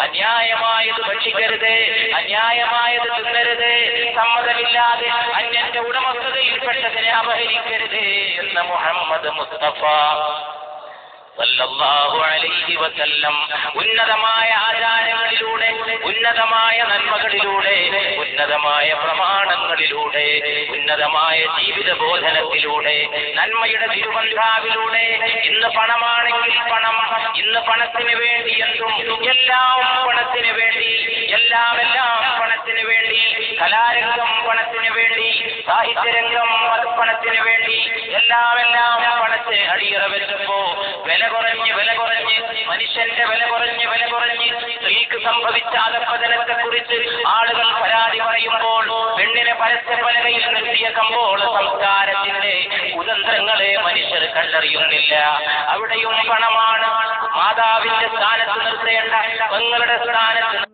അന്യായമായത് ഭക്ഷിക്കരുത്, അന്യായമായത് തിന്നരുത്, സമ്മതമില്ലാതെ അന്യന്റെ ഉടമസ്ഥതയിൽപ്പെട്ടതിനെ അപഹരിക്കരുത് എന്ന് മുഹമ്മദ് മുസ്തഫ സല്ലല്ലാഹു അലൈഹി വസല്ലം ഉന്നതമായ ആചാരങ്ങളിലൂടെ, ഉന്നതമായ നന്മകളിലൂടെ, ഉന്നതമായ പ്രമാണങ്ങളിലൂടെ, ഉന്നതമായ ജീവിത ബോധനത്തിലൂടെ, നന്മയുടെ തിരുവന്ധാവിലൂടെ, ഇന്ന് പണമാണെങ്കിൽ പണം, ഇന്ന് പണത്തിന് വേണ്ടി എന്തും, എല്ലാം പണത്തിന് വേണ്ടി, എല്ലാം പണത്തിന് വേണ്ടി, കലാരംഗം പണത്തിന് വേണ്ടി, സാഹിത്യരംഗം പണത്തിന് വേണ്ടി, എല്ലാം പണത്തിന് അടിയറ വെച്ചപ്പോ വില കുറഞ്ഞ് മനുഷ്യന്റെ വില കുറഞ്ഞ് സ്ത്രീക്ക് സംഭവിച്ച അധഃപതനത്തെ കുറിച്ച് ആളുകൾ പരാതി പറയുമ്പോൾ, പെണ്ണിനെ പരസ്യപലകയിൽ നിർത്തിയ കമ്പോള സംസ്കാരത്തിന്റെ കുതന്ത്രങ്ങളെ മനുഷ്യർ കണ്ടറിയുന്നില്ല. അവിടെയും പണമാണ്. മാതാവിന്റെ സ്ഥാനത്ത് നിർത്തേണ്ട, പെങ്ങളുടെ സ്ഥാനത്ത്